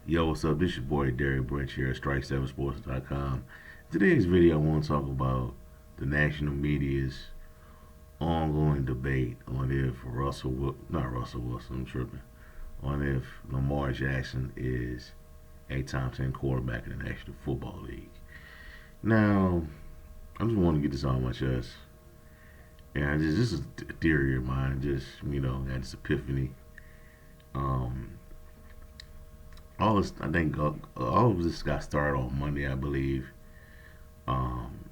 Yo, what's up? This your boy Derek Branch here at Strike7Sports.com. Today's video, I want to talk about the national media's ongoing debate on if not Russell Wilson, I'm tripping, on if Lamar Jackson is a top 10 quarterback in the National Football League. Now, I just want to get this on my chest. And this is a theory of mine, got this epiphany. Um, I think all of this got started on Monday, I believe. Um,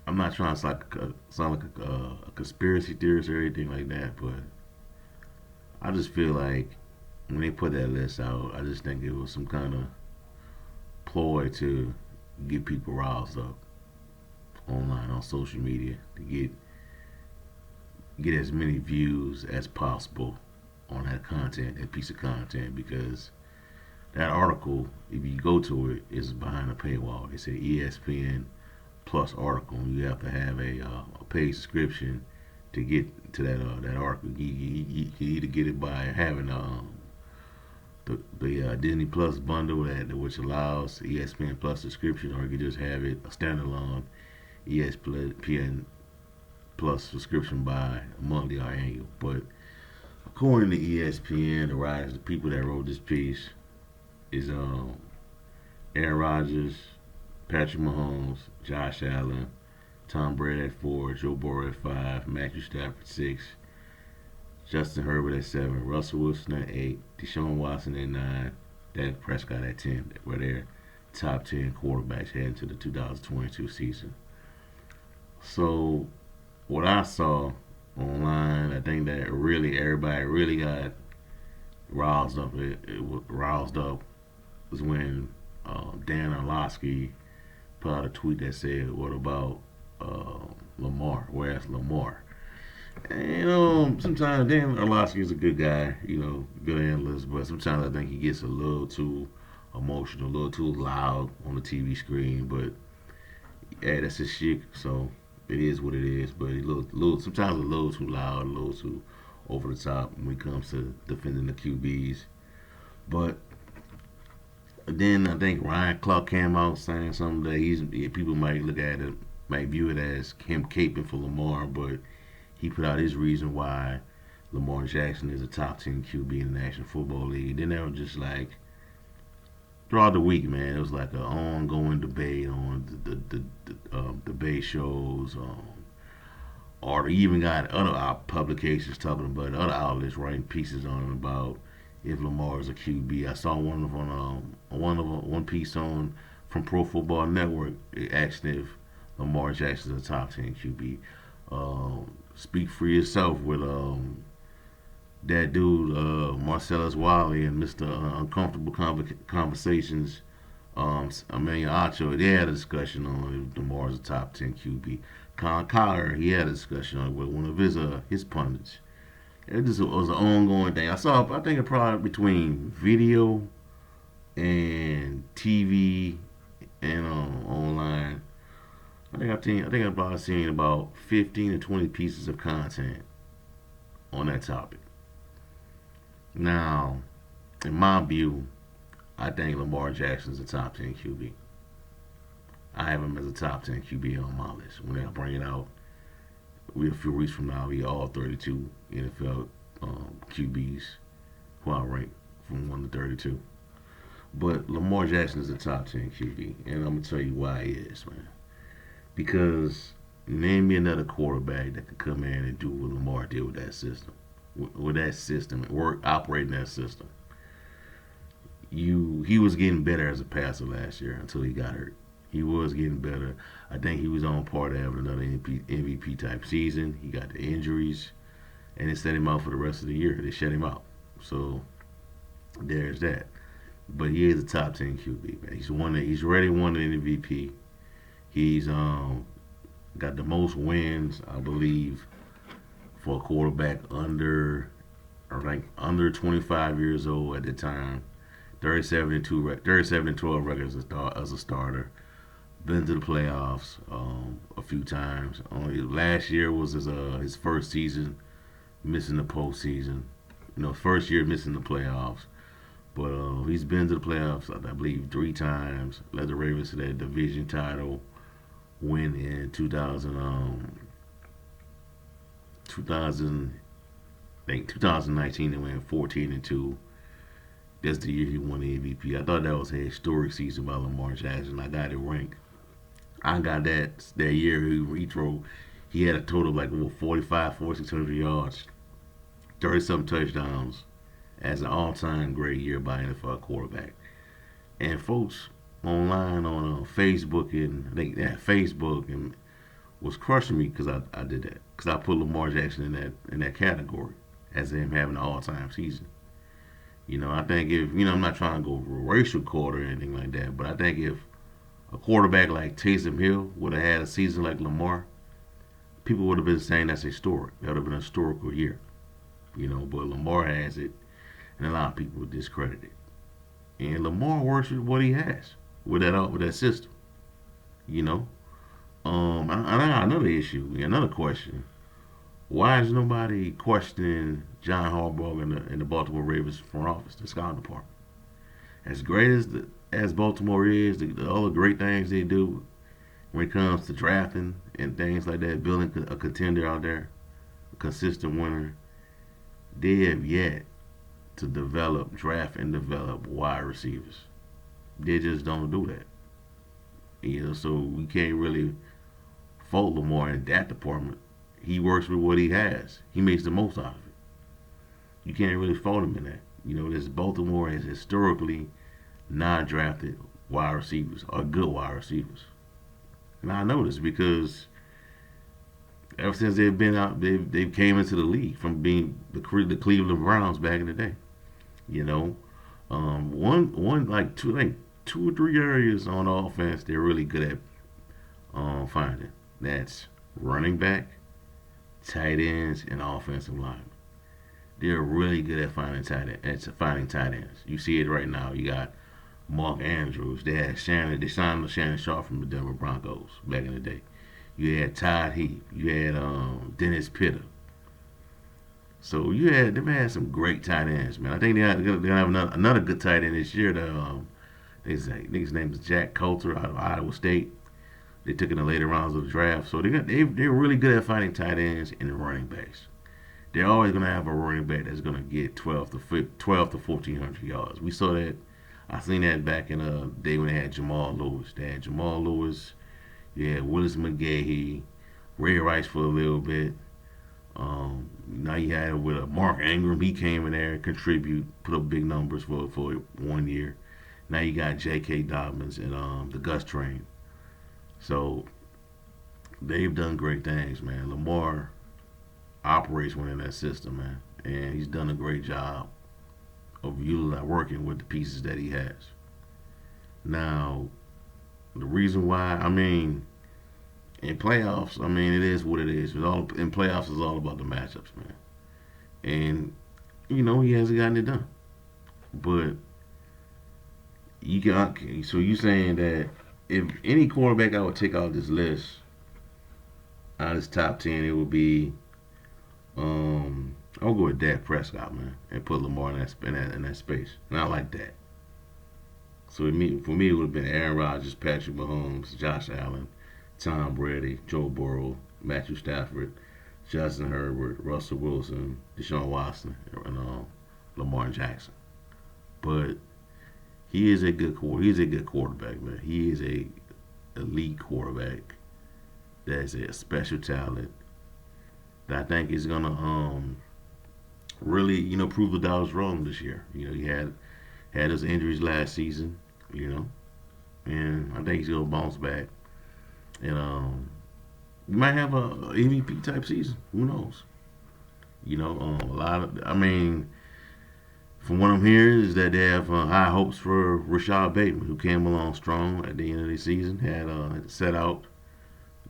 I'm not trying to sound like a conspiracy theorist or anything like that, but I just feel like when they put that list out, I just think it was some kind of ploy to get people roused up online on social media to get as many views as possible on that piece of content, because that article, if you go to it, is behind a paywall. It's an ESPN Plus article. You have to have a paid subscription to get to that article. You either get it by having the Disney Plus bundle which allows ESPN Plus subscription, or you can just have it a standalone ESPN Plus subscription by monthly or annual. But according to ESPN, the people that wrote this piece is Aaron Rodgers, Patrick Mahomes, Josh Allen, Tom Brady at 4, Joe Burrow at 5, Matthew Stafford 6, Justin Herbert at 7, Russell Wilson at 8, Deshaun Watson at 9, Dak Prescott at 10. Were their top 10 quarterbacks heading to the 2022 season. So what I saw online, I think that really everybody really got roused up. It was roused up was when Dan Orlovsky put out a tweet that said, "What about Lamar? Where's Lamar?" And, sometimes Dan Orlovsky is a good guy, good analyst, but sometimes I think he gets a little too emotional, a little too loud on the TV screen. But yeah, that's his shit, so it is what it is. But sometimes a little too loud, a little too over the top when it comes to defending the QBs. But then I think Ryan Clark came out saying something that people might look at it, might view it as him caping for Lamar, but he put out his reason why Lamar Jackson is a top 10 QB in the National Football League. Then they were just like, throughout the week, man, it was like an ongoing debate on the debate shows, or they even got other publications talking about other outlets writing pieces on it about if Lamar is a QB. I saw one piece on from Pro Football Network asking if Lamar Jackson is a top 10 QB. Speak for yourself with that dude Marcellus Wiley and Mr. Uncomfortable Conversations. Emmanuel Acho, they had a discussion on if Lamar is a top 10 QB. Con Collar, he had a discussion on it with one of his pundits. It just was an ongoing thing. I think, it probably between video and TV and online. I think I've probably seen about 15 to 20 pieces of content on that topic. Now, in my view, I think Lamar Jackson's a top 10 QB. I have him as a top 10 QB on my list. When I bring it out, a few weeks from now, we all 32 NFL QBs who I rank from 1 to 32. But Lamar Jackson is a top 10 QB, and I'm going to tell you why he is, man. Because name me another quarterback that could come in and do what Lamar did with that system. With that system, and operating that system. He was getting better as a passer last year until he got hurt. He was getting better. I think he was on par to have another MVP type season. He got the injuries, and it set him out for the rest of the year. They shut him out. So there's that. But he is a top 10 QB, man. He's already won an MVP. He's got the most wins, I believe, for a quarterback under 25 years old at the time. 37 and 12 records as a starter. Been to the playoffs a few times. Only last year was his first season missing the postseason. First year missing the playoffs. But he's been to the playoffs, I believe, 3 times. Led the Ravens to that division title win in 2000, I think 2019. They went 14-2. That's the year he won the MVP. I thought that was a historic season by Lamar Jackson. I got it ranked. I got that year he threw. He had a total of like over 45, 4,600 yards, 30 something touchdowns as an all time great year by an NFL quarterback. And folks online on Facebook and I think Facebook and was crushing me because I did that because I put Lamar Jackson in that category as him having an all time season. I think if I'm not trying to go racial quarter or anything like that, but I think if a quarterback like Taysom Hill would have had a season like Lamar, people would have been saying that's historic. That would have been a historical year. But Lamar has it, and a lot of people would discredit it. And Lamar works with what he has with that system. You know. I got another issue, another question. Why is nobody questioning John Harbaugh and the Baltimore Ravens front office, the scouting department? As great as Baltimore is, all the great things they do when it comes to drafting and things like that, building a contender out there, a consistent winner, they have yet to draft and develop wide receivers. They just don't do that. So we can't really fault Lamar in that department. He works with what he has. He makes the most out of it. You can't really fault him in that. This Baltimore has historically not drafted wide receivers or good wide receivers. And I know this because ever since they've been out, they've came into the league from being the Cleveland Browns back in the day. You know, one like two or three areas on offense they're really good at finding. That's running back, tight ends, and offensive linemen. They're really good at finding tight ends. You see it right now. You got Mark Andrews. They signed Shannon Sharp from the Denver Broncos back in the day. You had Todd Heap. You had Dennis Pitta. So they've had some great tight ends, man. I think they're gonna have another good tight end this year. His name is Jack Coulter out of Iowa State. They took in the later rounds of the draft, so they're really good at finding tight ends and running backs. They're always gonna have a running back that's gonna get 12 to 1400 yards. We saw that. I seen that back in the day when they had Jamal Lewis. They had Jamal Lewis. You had Willis McGahee, Ray Rice for a little bit. Now you had it with Mark Ingram. He came in there and contribute, put up big numbers for 1 year. Now you got J.K. Dobbins and the Gus Train. So they've done great things, man. Lamar operates within that system, man, and he's done a great job of working with the pieces that he has. Now, the reason why, in playoffs, it is what it is. In playoffs, it's all about the matchups, man. And he hasn't gotten it done. But so you saying that if any quarterback I would take out this list, out of this top 10, it would be I'll go with Dak Prescott, man, and put Lamar in that space. And I like that. So for me, it would have been Aaron Rodgers, Patrick Mahomes, Josh Allen, Tom Brady, Joe Burrow, Matthew Stafford, Justin Herbert, Russell Wilson, Deshaun Watson, and Lamar Jackson. But he is a good quarterback, man. He is a elite quarterback. That's a special talent that I think is gonna really prove the doubters wrong this year. He had his injuries last season, and I think he's gonna bounce back. And we might have a MVP type season. Who knows? A lot of from what I'm hearing is that they have high hopes for Rashad Bateman, who came along strong at the end of the season. Had set out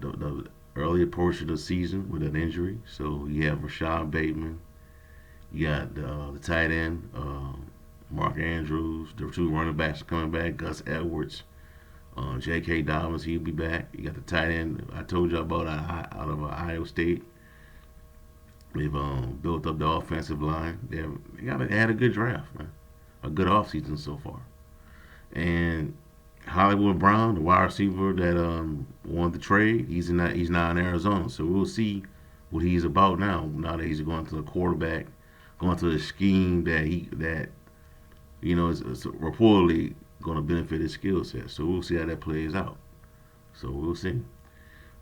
the earlier portion of the season with an injury. So you have Rashad Bateman. You got the tight end, Mark Andrews. The two running backs are coming back. Gus Edwards, J.K. Dobbins, he'll be back. You got the tight end I told you about out of Iowa State. They've built up the offensive line. They had a good draft, man. a good offseason so far. And Hollywood Brown, the wide receiver that won the trade, he's now in Arizona. So we'll see what he's about now. Now that he's going to the quarterback, going to the scheme that is reportedly going to benefit his skill set. So we'll see how that plays out. So we'll see.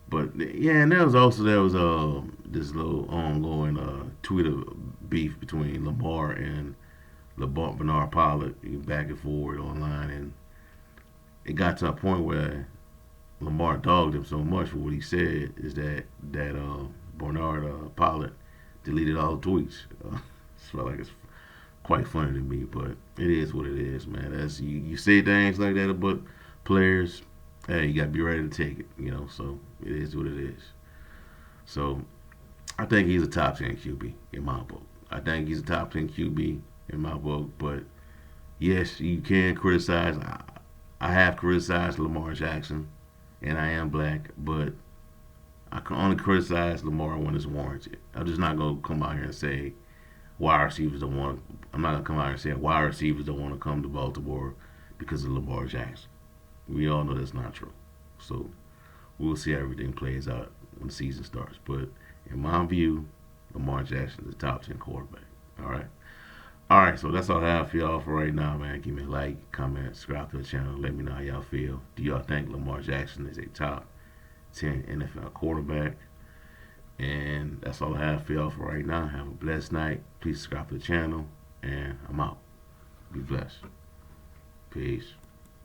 But yeah, and there was this little ongoing Twitter beef between Lamar and LeBron Bernard Pollard, back and forward online, and it got to a point where Lamar dogged him so much for what he said is that Bernard Pollard deleted all the tweets. It's felt like it's quite funny to me, but it is what it is, man. That's you say things like that about players. Hey, you gotta be ready to take it, So it is what it is. So I think he's a top 10 QB in my book. I think he's a top 10 QB in my book, but yes, you can criticize. I have criticized Lamar Jackson, and I am black, but I can only criticize Lamar when it's warranted. I'm just not gonna come out here and say wide receivers don't want. I'm not gonna come out here and say wide receivers don't want to come to Baltimore because of Lamar Jackson. We all know that's not true. So we'll see how everything plays out when the season starts. But in my view, Lamar Jackson is a top 10 quarterback. All right. All right, so that's all I have for y'all for right now, man. Give me a like, comment, subscribe to the channel. Let me know how y'all feel. Do y'all think Lamar Jackson is a top 10 NFL quarterback? And that's all I have for y'all for right now. Have a blessed night. Please subscribe to the channel. And I'm out. Be blessed. Peace.